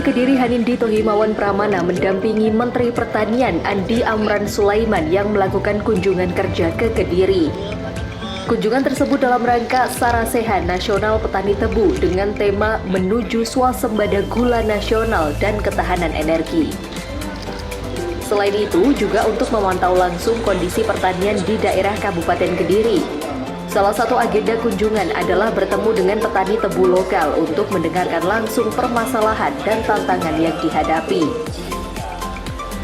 Bupati Kediri Hanindito Himawan Pramana mendampingi Menteri Pertanian Andi Amran Sulaiman yang melakukan kunjungan kerja ke Kediri. Kunjungan tersebut dalam rangka Sarasehan Nasional Petani Tebu dengan tema menuju swasembada gula nasional dan ketahanan energi. Selain itu, juga untuk memantau langsung kondisi pertanian di daerah Kabupaten Kediri. Salah satu agenda kunjungan adalah bertemu dengan petani tebu lokal untuk mendengarkan langsung permasalahan dan tantangan yang dihadapi.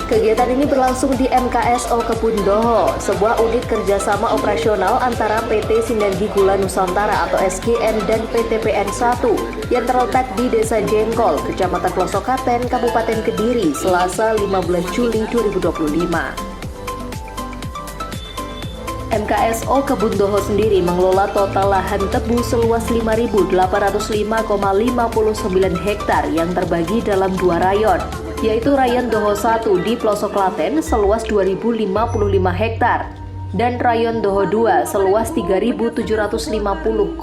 Kegiatan ini berlangsung di MKSO Kebun Doho, sebuah unit kerjasama operasional antara PT Sinergi Gula Nusantara atau SGN dan PT PN1 yang terletak di Desa Jengkol, Kecamatan Plosokaten, Kabupaten Kediri, Selasa 15 Juli 2025. MKSO Kebun Doho sendiri mengelola total lahan tebu seluas 5.805,59 hektar yang terbagi dalam dua rayon, yaitu Rayon Doho 1 di Pelosok Klaten seluas 2.055 hektar dan Rayon Doho 2 seluas 3.750,59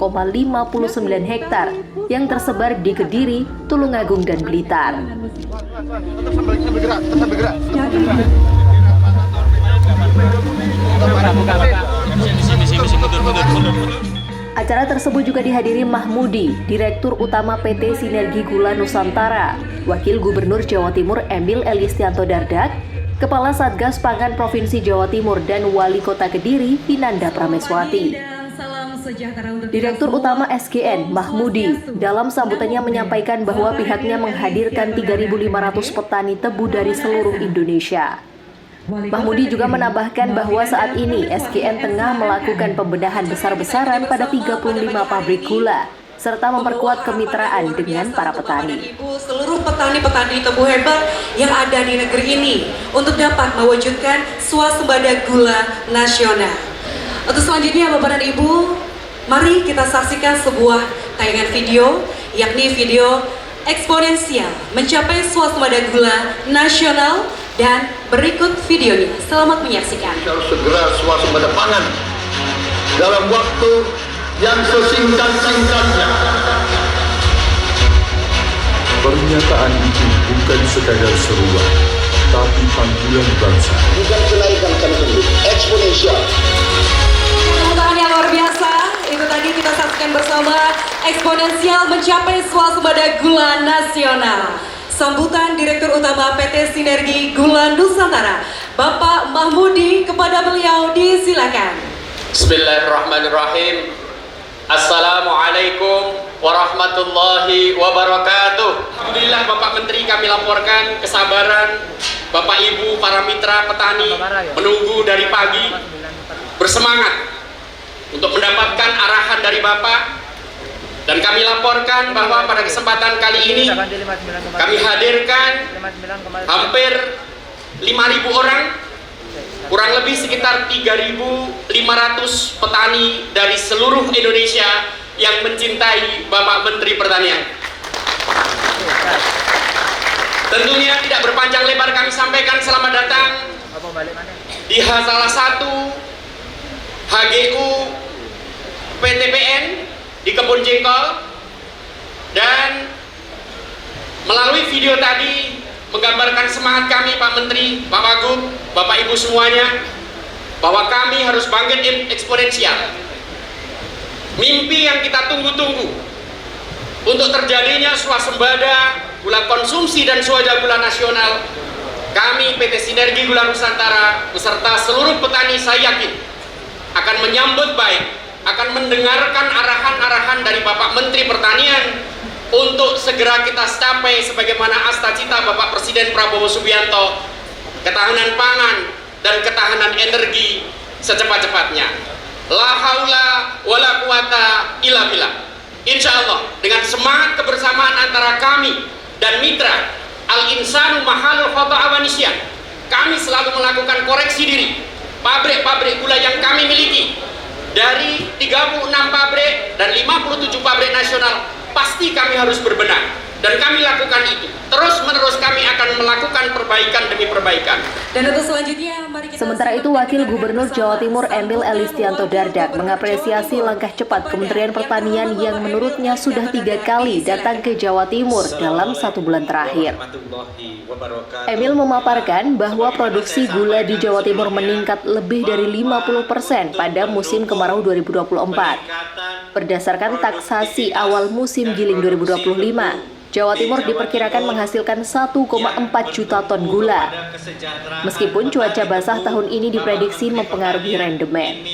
hektar yang tersebar di Kediri, Tulungagung, dan Blitar. Acara tersebut juga dihadiri Mahmudi, Direktur Utama PT Sinergi Gula Nusantara, Wakil Gubernur Jawa Timur Emil Elistianto Dardak, Kepala Satgas Pangan Provinsi Jawa Timur dan Wali Kota Kediri Vinanda Prameswati. Direktur Utama SGN Mahmudi dalam sambutannya menyampaikan bahwa pihaknya menghadirkan 3.500 petani tebu dari seluruh Indonesia. Mahmudi juga menambahkan bahwa saat ini SGN tengah melakukan pembenahan besar-besaran pada 35 pabrik gula, serta memperkuat kemitraan dengan para petani. Seluruh petani-petani tebu hebat yang ada di negeri ini untuk dapat mewujudkan swasembada gula nasional. Untuk selanjutnya Bapak dan Ibu, mari kita saksikan sebuah tayangan video, yakni video eksponensial mencapai swasembada gula nasional. Dan berikut videonya, selamat menyaksikan. Harus segera swasembada pangan dalam waktu yang sesingkat-singkatnya. Pernyataan itu bukan sekadar seruan, tapi panggilan bangsa. Bukan kenaikan kami tunggu, eksponensial. Tepuk tangan yang luar biasa. Itu tadi kita saksikan bersama eksponensial mencapai swasembada gula nasional. Sambutan Direktur Utama PT Sinergi Gula Nusantara, Bapak Mahmudi, kepada beliau disilakan. Bismillahirrahmanirrahim. Assalamualaikum warahmatullahi wabarakatuh. Alhamdulillah Bapak Menteri, kami laporkan kesabaran Bapak Ibu para mitra petani menunggu dari pagi, bersemangat untuk mendapatkan arahan dari Bapak. Dan kami laporkan bahwa pada kesempatan kali ini kami hadirkan hampir 5.000 orang, kurang lebih sekitar 3.500 petani dari seluruh Indonesia yang mencintai Bapak Menteri Pertanian. Tentunya tidak berpanjang lebar kami sampaikan selamat datang di salah satu HGU PT PN di Kebun Jengkol, dan melalui video tadi menggambarkan semangat kami Pak Menteri, Pak Wagub, Bapak Ibu semuanya, bahwa kami harus bangkit eksponensial. Mimpi yang kita tunggu-tunggu untuk terjadinya swasembada gula konsumsi dan swasembada gula nasional, kami PT Sinergi Gula Nusantara beserta seluruh petani saya yakin akan menyambut baik, akan mendengarkan arahan-arahan dari Bapak Menteri Pertanian untuk segera kita capai sebagaimana asta-cita Bapak Presiden Prabowo Subianto, ketahanan pangan dan ketahanan energi secepat-cepatnya. La haula wala quwata illa billah. Insya Allah dengan semangat kebersamaan antara kami dan mitra Al-Insanu Mahalul Khoto'a wa Nisyan, kami selalu melakukan koreksi diri. Pabrik-pabrik gula yang kami miliki dari 36 pabrik dan 57 pabrik nasional, pasti kami harus berbenah, dan kami lakukan itu terus menerus. Kami akan melakukan perbaikan demi perbaikan. Dan untuk selanjutnya, mari kita Sementara itu, Wakil Gubernur Jawa Timur Emil Elistianto Dardak mengapresiasi langkah cepat Kementerian Pertanian yang menurutnya sudah 3 kali datang ke Jawa Timur dalam 1 bulan terakhir. Emil memaparkan bahwa produksi gula di Jawa Timur meningkat lebih dari 50% pada musim kemarau 2024. Berdasarkan taksasi awal musim giling 2025, Jawa Timur diperkirakan menghasilkan 1,4 juta ton gula. Meskipun cuaca basah tahun ini diprediksi mempengaruhi rendemen.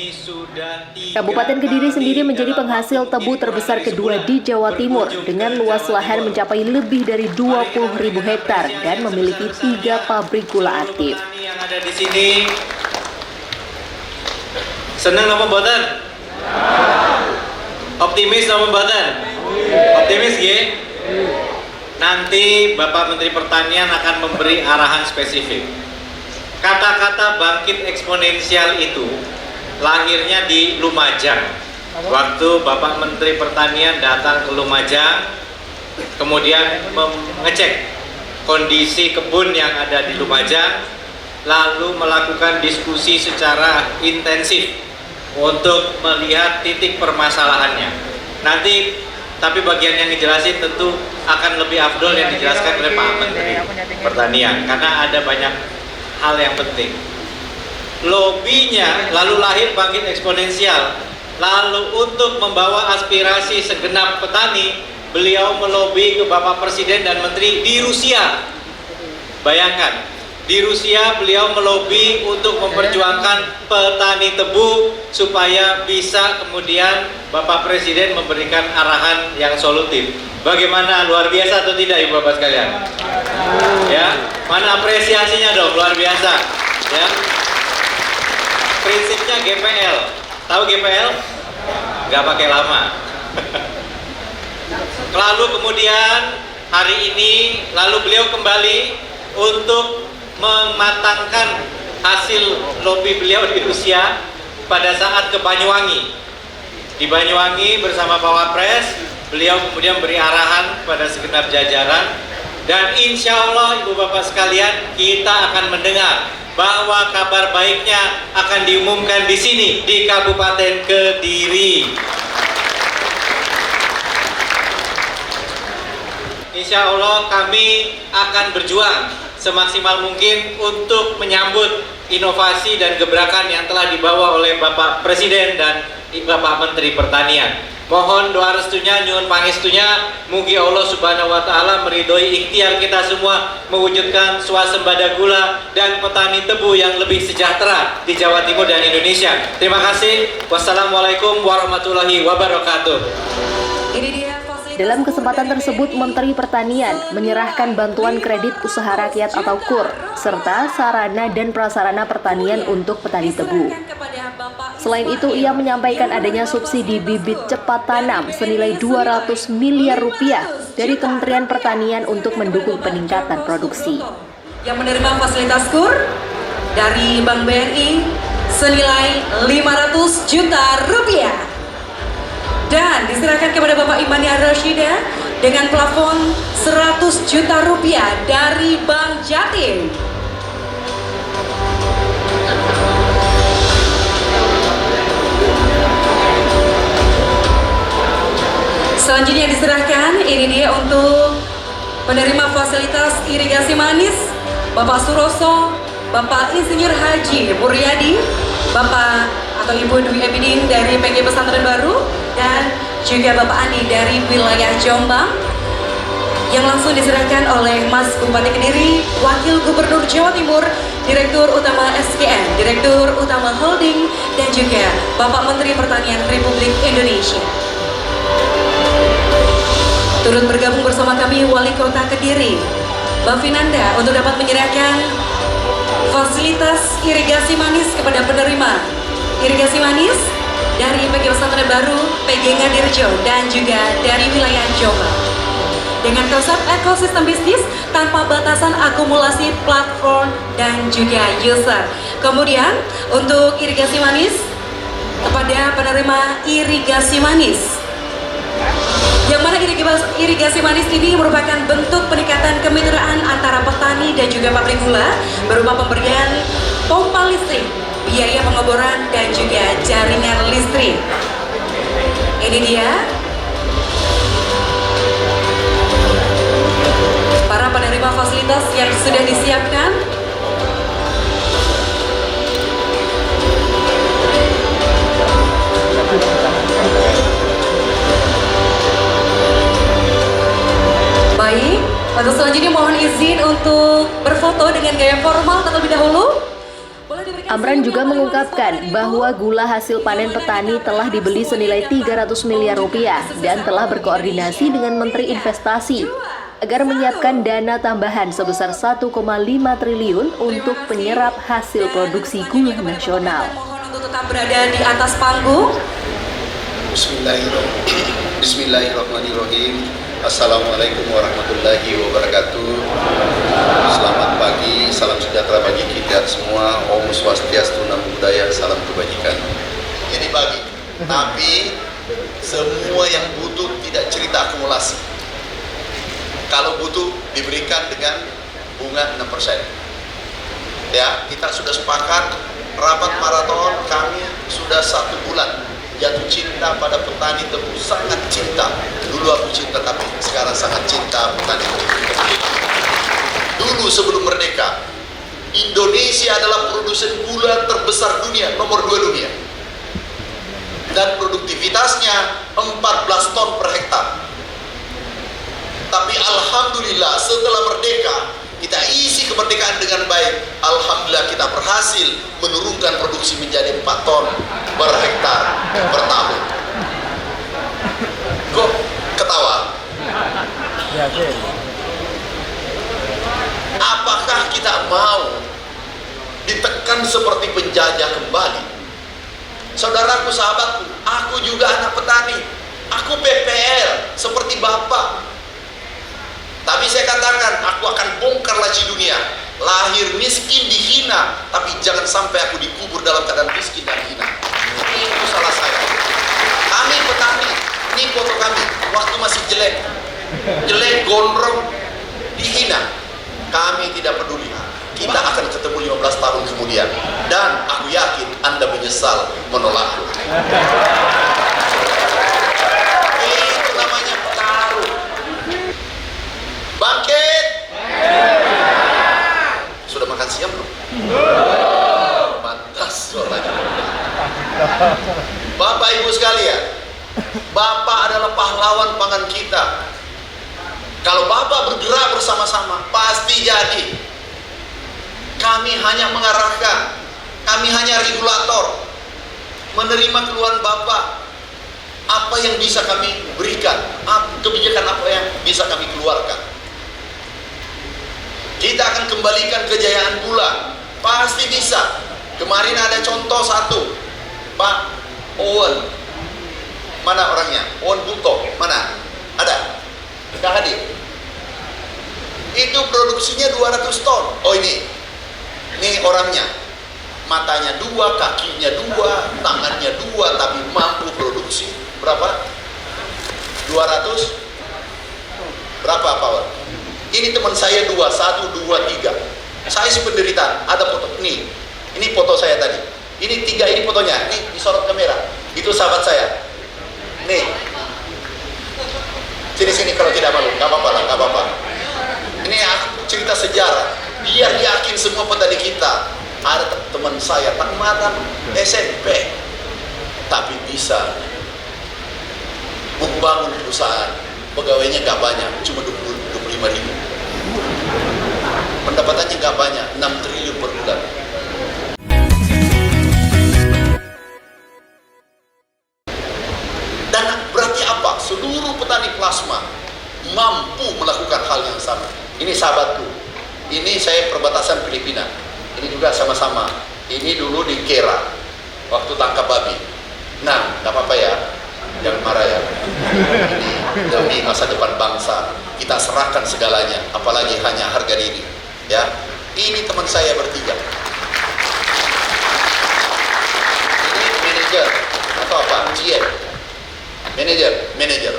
Kabupaten Kediri sendiri menjadi penghasil tebu terbesar kedua di Jawa Timur dengan luas lahan mencapai lebih dari 20.000 hektar dan memiliki 3 pabrik gula aktif. Yang ada di sini senang apa mboten? Optimis apa mboten? Optimis nggih? Nanti Bapak Menteri Pertanian akan memberi arahan spesifik. Kata-kata bangkit eksponensial itu lahirnya di Lumajang. Waktu Bapak Menteri Pertanian datang ke Lumajang, kemudian mengecek kondisi kebun yang ada di Lumajang, lalu melakukan diskusi secara intensif untuk melihat titik permasalahannya. Nanti tapi bagian yang dijelasin tentu akan lebih afdol yang dijelaskan oleh Pak Menteri Pertanian, karena ada banyak hal yang penting. Lobinya lalu lahir bangkit eksponensial. Lalu untuk membawa aspirasi segenap petani, beliau melobi ke Bapak Presiden dan Menteri di Rusia. Bayangkan, di Rusia beliau melobi untuk memperjuangkan petani tebu supaya bisa kemudian Bapak Presiden memberikan arahan yang solutif. Bagaimana, luar biasa atau tidak Ibu Bapak sekalian? Ya, mana apresiasinya dong, luar biasa. Ya, prinsipnya GPL. Tahu GPL? Nggak pakai lama. Lalu kemudian hari ini, lalu beliau kembali untuk mematangkan hasil lobi beliau di Rusia pada saat ke Banyuwangi. Di Banyuwangi bersama Pak Wapres, beliau kemudian beri arahan pada segenap jajaran, dan insya Allah Ibu Bapak sekalian, kita akan mendengar bahwa kabar baiknya akan diumumkan di sini di Kabupaten Kediri. Insya Allah kami akan berjuang semaksimal mungkin untuk menyambut inovasi dan gebrakan yang telah dibawa oleh Bapak Presiden dan Bapak Menteri Pertanian. Mohon doa restunya, nyuwun pangestunya, mugi Allah Subhanahu wa taala meridhoi ikhtiar kita semua mewujudkan swasembada gula dan petani tebu yang lebih sejahtera di Jawa Timur dan Indonesia. Terima kasih. Wassalamualaikum warahmatullahi wabarakatuh. Ini dia. Dalam kesempatan tersebut, Menteri Pertanian menyerahkan bantuan kredit usaha rakyat atau KUR, serta sarana dan prasarana pertanian untuk petani tebu. Selain itu, ia menyampaikan adanya subsidi bibit cepat tanam senilai 200 miliar rupiah dari Kementerian Pertanian untuk mendukung peningkatan produksi. Yang menerima fasilitas KUR dari Bank BNI senilai 500 juta rupiah. Dan diserahkan kepada Bapak Imania Rashida dengan plafon 100 juta rupiah dari Bank Jatim. Selanjutnya diserahkan, ini dia untuk penerima fasilitas irigasi manis, Bapak Suroso, Bapak Insinyur Haji Muryadi, Bapak atau Ibu Dwi Ebidin dari PG Pesantren Baru, dan juga Bapak Andi dari wilayah Jombang, yang langsung diserahkan oleh Mas Bupati Kediri, Wakil Gubernur Jawa Timur, Direktur Utama SKN, Direktur Utama Holding, dan juga Bapak Menteri Pertanian Republik Indonesia. Turut bergabung bersama kami Wali Kota Kediri, Mbak Finanda, untuk dapat menyerahkan fasilitas irigasi manis kepada penerima irigasi manis dari PG Pesantren Baru, PG Ngadirjo, dan juga dari wilayah Jombang. Dengan konsep ekosistem bisnis tanpa batasan akumulasi platform dan juga user. Kemudian untuk irigasi manis kepada penerima irigasi manis, yang mana irigasi manis ini merupakan bentuk peningkatan kemitraan antara petani dan juga pabrik gula berupa pemberian pompa listrik, biaya pengeboran, dan juga jaringan listrik. Ini dia para penerima fasilitas yang sudah disiapkan. Baik, untuk selanjutnya mohon izin untuk berfoto dengan gaya formal terlebih dahulu. Amran juga mengungkapkan bahwa gula hasil panen petani telah dibeli senilai 300 miliar rupiah dan telah berkoordinasi dengan Menteri Investasi agar menyiapkan dana tambahan sebesar 1,5 triliun untuk penyerap hasil produksi gula nasional. Mohon untuk tetap berada di atas panggung. Bismillahirrahmanirrahim. Assalamualaikum warahmatullahi wabarakatuh. Selamat pagi, salam sejahtera bagi kita semua. Om Swastiastu, Namo Buddhaya, salam kebajikan. Ini pagi, tapi semua yang butuh tidak cerita akumulasi. Kalau butuh diberikan dengan bunga 6%. Ya, kita sudah sepakat rapat maraton kami sudah 1 bulan. Jatuh cinta pada petani tebu, sangat cinta. Dulu aku cinta, tapi sekarang sangat cinta petani tebu. Dulu sebelum merdeka, Indonesia adalah produsen gula terbesar dunia, nomor 2 dunia. Dan produktivitasnya 14 ton per hektar. Tapi alhamdulillah setelah merdeka, kita isi kemerdekaan dengan baik. Alhamdulillah kita berhasil menurunkan produksi menjadi 4 ton per hektar per tahun. Kok ketawa? Apakah kita mau ditekan seperti penjajah kembali? Saudaraku, sahabatku, aku juga anak petani. Aku PPL seperti bapak. Tapi saya katakan, aku akan bongkar laci dunia. Lahir miskin, dihina, tapi jangan sampai aku dikubur dalam keadaan miskin dan hina. Itu salah saya. Kami petani, ini foto kami waktu masih jelek, gondrong, dihina. Kami tidak peduli. Kita akan ketemu 15 tahun kemudian, dan aku yakin Anda menyesal menolakku. Itu namanya pengaruh. Bangkit! Sudah makan siang belum? Pantas suaranya. Bapak Ibu sekalian, Bapak adalah pahlawan pangan kita. Kalau Bapak bergerak bersama-sama, pasti jadi. Kami hanya mengarahkan, kami hanya regulator, menerima keluhan Bapak. Apa yang bisa kami berikan, kebijakan apa yang bisa kami keluarkan. Kita akan kembalikan kejayaan gula, pasti bisa. Kemarin ada contoh satu, Pak Owen, mana orangnya? Owen Buto, mana? Ada? Tidak hadir. Itu produksinya 200 ton. Oh ini orangnya, matanya 2, kakinya 2, tangannya 2, tapi mampu produksi berapa? 200. Berapa power? Ini teman saya 2, 1, 2, 3. Saya si penderitaan. Ada foto ini foto saya tadi. Ini 3, ini fotonya. Ini disorot kamera. Itu sahabat saya. Nih. Sini kalau tidak malu. Gak apa-apa lah, gak apa-apa. Ini aku cerita sejarah. Biar yakin semua petani kita. Ada teman saya tamatan SMP, tapi bisa membangun perusahaan. Pegawainya gak banyak, cuma 25.000. Pendapatannya gak banyak, 6 triliun per bulan. Dan berarti apa? Seluruh petani plasma mampu melakukan hal yang sama. Ini sahabatku, ini saya perbatasan Filipina. Ini juga sama-sama. Ini dulu di Kera, waktu tangkap babi. Nah, gak apa-apa ya, jangan marah ya. Ini demi masa depan bangsa, kita serahkan segalanya, apalagi hanya harga diri. Ya, ini teman saya bertiga. Ini manajer atau apa? GM. Manajer.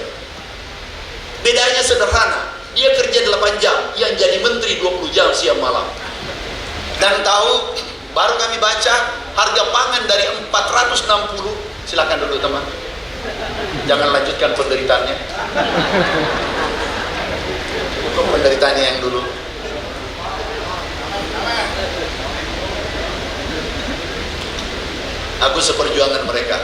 Bedanya sederhana, dia kerja 8 jam, yang jadi menteri 20 jam siang malam. Dan tahu Baru kami baca harga pangan dari 460, silakan dulu teman. Jangan lanjutkan penderitaannya. Untuk penderitaannya yang dulu. Aku seperjuangan mereka.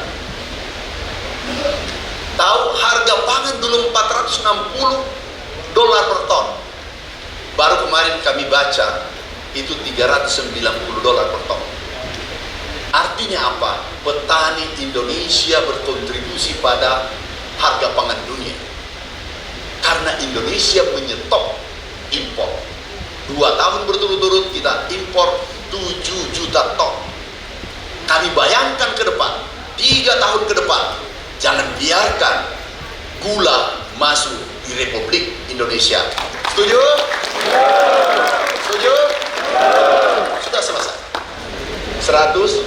Tahu harga pangan dulu 460 dolar per ton. Baru kemarin kami baca itu 390 dolar per ton. Artinya apa? Petani Indonesia berkontribusi pada harga pangan dunia. Karena Indonesia menyetop impor. 2 tahun berturut-turut kita impor 7 juta ton. Kami bayangkan ke depan, 3 tahun ke depan, jangan biarkan gula masuk di Republik Indonesia. Setuju? Setuju? Sudah selesai. 112.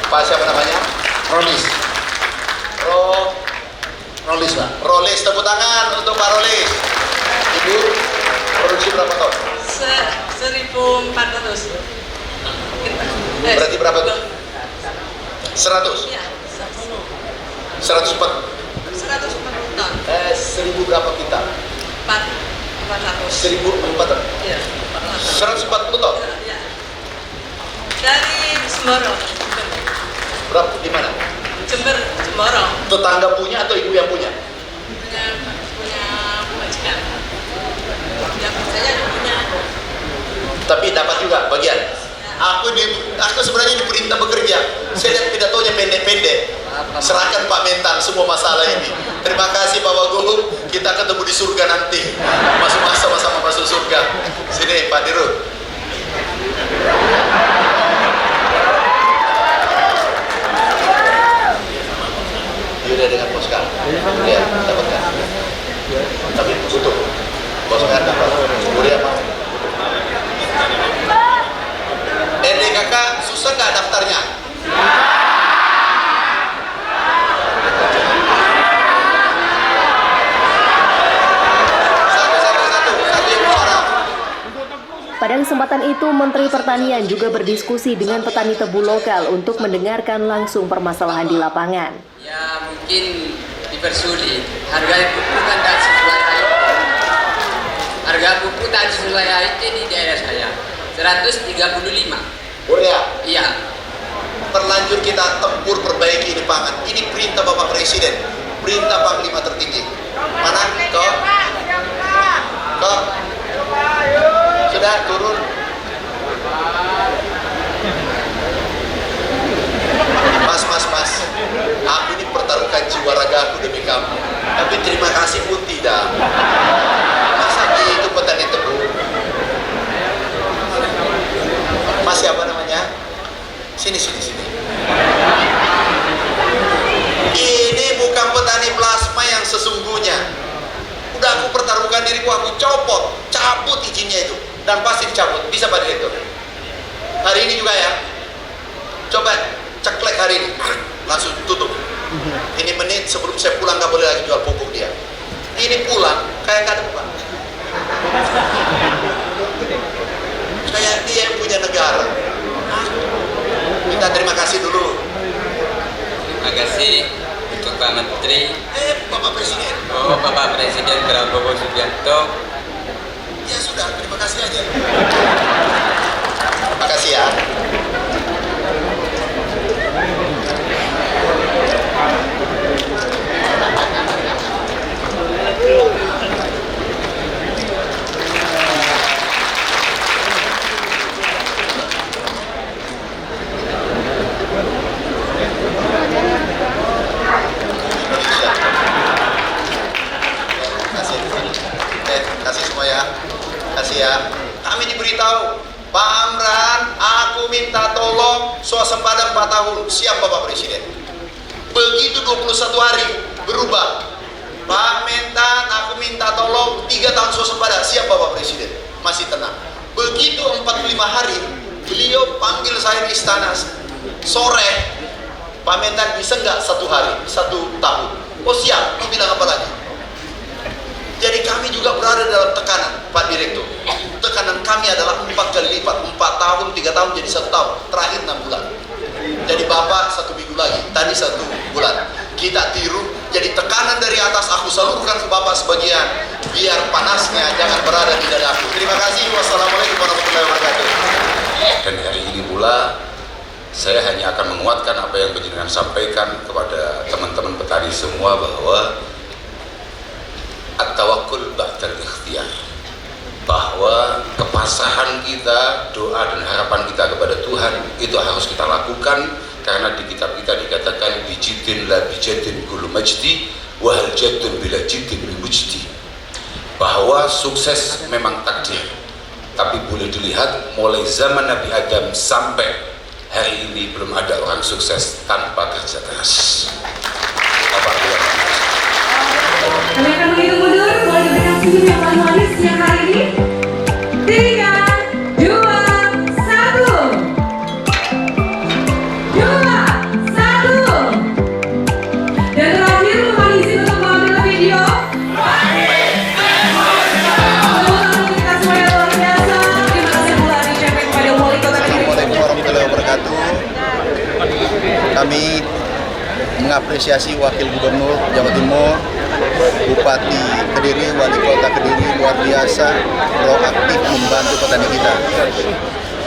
Pak siapa namanya? Rolis Pak. Rolis, tepuk tangan untuk Pak Rolis. Ibu produksi berapa ton? 1.400. Berarti berapa ton? 100? Ya, 140. 140 ton. 1000 berapa kita? 400. 1400. Iya, 140 ton. ya. Dari Semarang. Berapa di mana? Jember, Semarang. Tetangga punya atau ibu yang punya? Punya majikan. Yang saya punya. Tapi dapat juga bagian. Aku sebenarnya diperintah bekerja. Saya lihat pidatonya pendek-pendek. Serahkan Pak Mentan semua masalah ini. Terima kasih Pak Wagub. Kita ketemu di surga nanti. Masuk sama-sama masuk surga. Sini Pak Dirut. Yuda dengan Poskar. Ya, dapatkan. Tapi butuh. Poskar dapat. Kemudian apa? DKK susah nggak daftarnya? Pada kesempatan itu, Menteri Pertanian juga berdiskusi dengan petani tebu lokal untuk mendengarkan langsung permasalahan di lapangan. Ya mungkin dipersulit, harga pupuk kan tak sesuai HIT. Harga pupuk tak sesuai HIT di daerah saya 135. Oh ya? Iya. Terlanjur kita tempur perbaiki ini pangan. Ini perintah Bapak Presiden, perintah Panglima tertinggi. Mana? Kok? Sudah turun. Mas. Aku ini pertaruhkan jiwa raga aku demi kamu. Tapi terima kasih pun tidak. Masa itu petani tebu. Mas siapa namanya? Sini. Ini bukan petani plasma yang sesungguhnya. Udah aku pertaruhkan diriku, aku cabut izinnya itu. Dan pasti dicabut, bisa Pak Direktur. Hari ini juga ya. Coba ceklek hari ini, langsung tutup. Ini menit sebelum saya pulang gak boleh lagi jual pupuk dia. Ini pulang kayak gak ada Pak. Kayak dia yang punya negara. Minta terima kasih dulu. Terima kasih untuk Pak Menteri. Bapak Presiden. Oh, Bapak Presiden Prabowo Subianto. Ya sudah, terima kasih aja. Terima kasih ya. Kasih semua ya. Kasih ya. Kami diberitahu, Pak Amran, aku minta tolong swasembada 4 tahun. Siap Bapak Presiden. Begitu 21 hari berubah. Pak Mentan, aku minta tolong 3 tahun swasembada. Siap Bapak Presiden. Masih tenang. Begitu 45 hari, beliau panggil saya di istana sore. Pak Mentan bisa nggak 1 hari, 1 tahun? Oh siap. Mau bilang apa lagi? Jadi kami juga berada dalam tekanan, Pak Direktur. Tekanan kami adalah 4 kali lipat, 4 tahun, 3 tahun jadi 1 tahun, terakhir 6 bulan. Jadi Bapak 1 minggu lagi, tadi 1 bulan. Kita tiru, jadi tekanan dari atas aku salurkan ke Bapak sebagian, biar panasnya jangan berada di dadaku. Terima kasih, wassalamualaikum warahmatullahi wabarakatuh. Dan hari ini pula, saya hanya akan menguatkan apa yang Panjenengan sampaikan kepada teman-teman petani semua bahwa at-tawakkul ba'dal ikhtiyar, bahwa kepasahan kita, doa dan harapan kita kepada Tuhan itu harus kita lakukan, karena di kitab kita dikatakan bijidin la bijadin kullu majdi wa hal jaddun bila jiddin min mujdi, bahwa sukses memang takdir, tapi boleh dilihat mulai zaman Nabi Adam sampai hari ini belum ada orang sukses tanpa kerja keras. Kami akan menghitung mundur, boleh diberikan senyum yang paling manis siang hari ini. 3, 2, 1. 2, 1. Dan terakhir, mohon izin untuk mengambil video. Kita semua yang luar biasa. Terima kasih pula diucapkan kepada Wali Kota Kediri. Assalamualaikum warahmatullahi wabarakatuh. Kami mengapresiasi Wakil Gubernur Jawa Timur, Bupati Kediri, Wali Kota Kediri luar biasa proaktif membantu petani kita.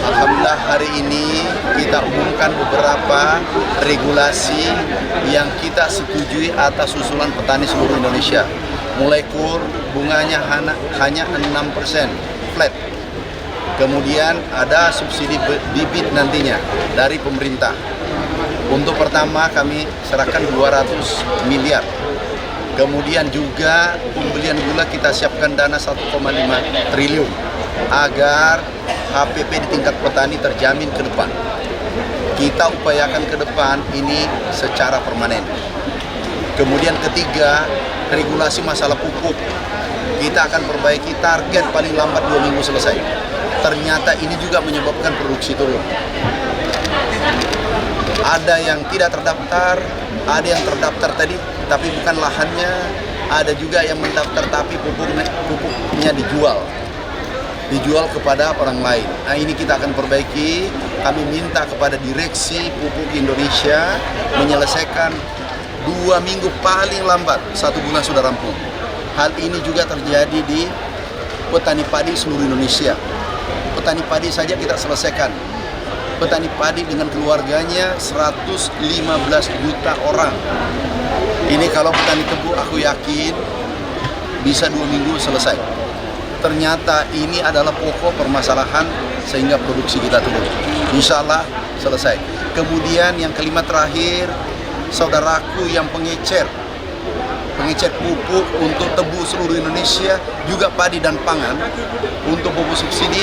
Alhamdulillah hari ini kita umumkan beberapa regulasi yang kita setujui atas usulan petani seluruh Indonesia. Mulai KUR bunganya hanya 6% flat. Kemudian ada subsidi bibit nantinya dari pemerintah. Untuk pertama kami serahkan 200 miliar. Kemudian juga pembelian gula kita siapkan dana 1,5 triliun agar HPP di tingkat petani terjamin ke depan. Kita upayakan ke depan ini secara permanen. Kemudian ketiga, regulasi masalah pupuk. Kita akan perbaiki, target paling lambat 2 minggu selesai. Ternyata ini juga menyebabkan produksi turun. Ada yang tidak terdaftar, ada yang terdaftar tadi tapi bukan lahannya, ada juga yang mendaftar tapi pupuknya dijual kepada orang lain. Nah ini kita akan perbaiki. Kami minta kepada Direksi Pupuk Indonesia menyelesaikan 2 minggu paling lambat, 1 bulan sudah rampung. Hal ini juga terjadi di petani padi seluruh Indonesia. Petani padi saja kita selesaikan. Petani padi dengan keluarganya 115 juta orang. Ini kalau petani tebu aku yakin bisa 2 minggu selesai. Ternyata ini adalah pokok permasalahan sehingga produksi kita turun. Insya Allah selesai. Kemudian yang kelima terakhir, saudaraku yang pengecer pupuk untuk tebu seluruh Indonesia, juga padi dan pangan, untuk pupuk subsidi,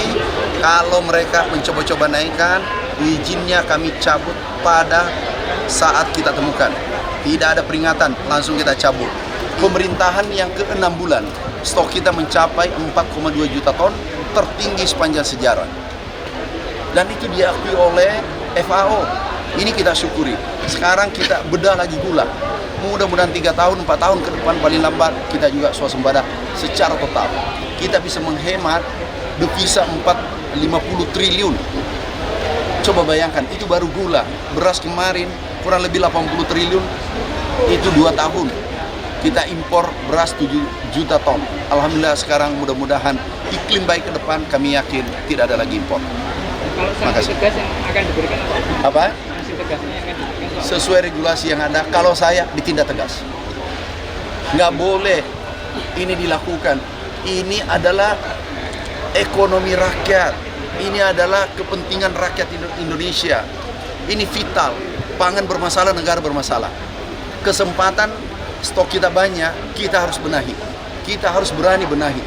kalau mereka mencoba-coba naikkan, izinnya kami cabut pada saat kita temukan. Tidak ada peringatan, langsung kita cabut. Pemerintahan yang ke-6 bulan, stok kita mencapai 4,2 juta ton, tertinggi sepanjang sejarah. Dan itu diakui oleh FAO. Ini kita syukuri. Sekarang kita bedah lagi gula. Mudah-mudahan 3 tahun, 4 tahun ke depan paling lambat kita juga swasembada secara total. Kita bisa menghemat devisa 50 triliun. Coba bayangkan, itu baru gula. Beras kemarin kurang lebih 80 triliun. Itu 2 tahun. Kita impor beras 7 juta ton. Alhamdulillah sekarang mudah-mudahan iklim baik ke depan, kami yakin tidak ada lagi impor. Kalau sanksi tegas yang akan diberikan apa? Sanksi tegasnya yang akan diberikan Sesuai regulasi yang ada, kalau saya ditindak tegas. Nggak boleh ini dilakukan. Ini adalah ekonomi rakyat. Ini adalah kepentingan rakyat Indonesia. Ini vital. Pangan bermasalah, negara bermasalah. Kesempatan stok kita banyak, kita harus benahi. Kita harus berani benahi.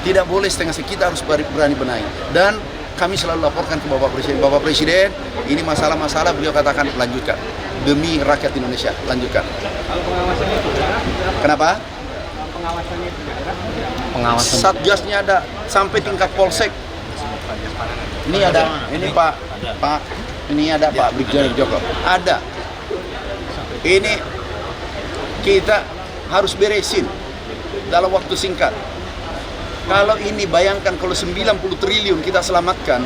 Tidak boleh setengah-setengah, kita harus berani benahi. Dan kami selalu laporkan ke Bapak Presiden. Bapak Presiden, ini masalah-masalah beliau katakan lanjutkan. Demi rakyat Indonesia, lanjutkan. kalau pengawasannya itu Kenapa? pengawasannya itu Satgasnya ada sampai tingkat polsek. Ini ada, ini Pak, ini ada Pak Brigjen Joko. Ada. Ini kita harus beresin. dalam waktu singkat. Kalau ini bayangkan kalau 90 triliun kita selamatkan,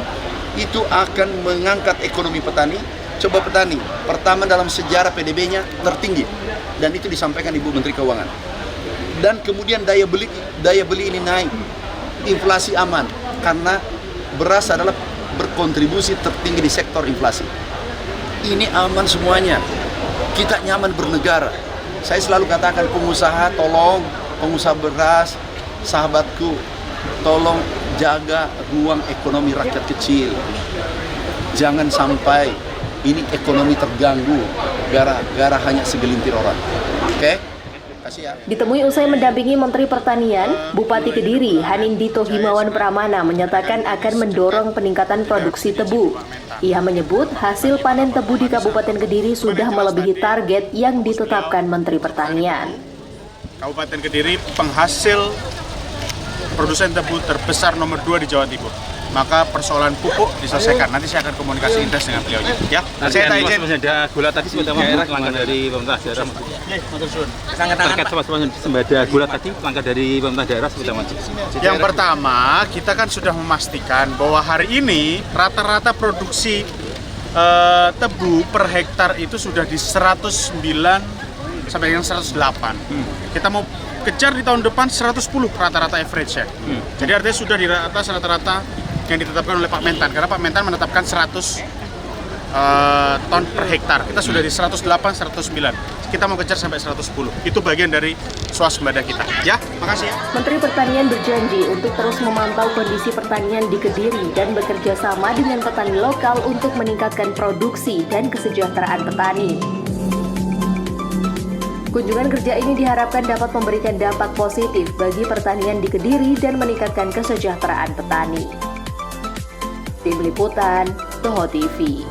itu akan mengangkat ekonomi petani. Coba petani, pertama dalam sejarah PDB-nya tertinggi. Dan itu disampaikan Ibu Menteri Keuangan. Dan kemudian daya beli ini naik. Inflasi aman, karena beras adalah berkontribusi tertinggi di sektor inflasi. Ini aman semuanya. Kita nyaman bernegara. Saya selalu katakan pengusaha, tolong, pengusaha beras, sahabatku, tolong jaga ruang ekonomi rakyat kecil. Jangan sampai ini ekonomi terganggu gara-gara hanya segelintir orang. Oke? Kasih ya. Ditemui usai mendampingi Menteri Pertanian, Bupati Kediri Hanindito Himawan Pramana menyatakan akan mendorong peningkatan produksi tebu. Ia menyebut hasil panen tebu di Kabupaten Kediri sudah melebihi target yang ditetapkan Menteri Pertanian. Kabupaten Kediri penghasil produsen tebu terbesar nomor 2 di Jawa Timur. Maka persoalan pupuk diselesaikan. Nanti saya akan komunikasi intens dengan beliau. Ya. Saya tak izin. Sembada gula tadi sudah langkah dari pemerintah daerah. Terkait sembada gula tadi langkah dari pemerintah daerah sudah maju. Yang pertama, kita kan sudah memastikan bahwa hari ini rata-rata produksi tebu per hektar itu sudah di 109 sampai dengan 108. Kita mau kejar di tahun depan 110 rata-rata average-nya. Jadi artinya sudah di atas rata-rata yang ditetapkan oleh Pak Mentan, karena Pak Mentan menetapkan 100 ton per hektar. Kita sudah di 108, 109. Kita mau kejar sampai 110. Itu bagian dari swasembada kita. Ya, makasih ya. Menteri Pertanian berjanji untuk terus memantau kondisi pertanian di Kediri dan bekerja sama dengan petani lokal untuk meningkatkan produksi dan kesejahteraan petani. Kunjungan kerja ini diharapkan dapat memberikan dampak positif bagi pertanian di Kediri dan meningkatkan kesejahteraan petani. Tim Liputan, Toho TV.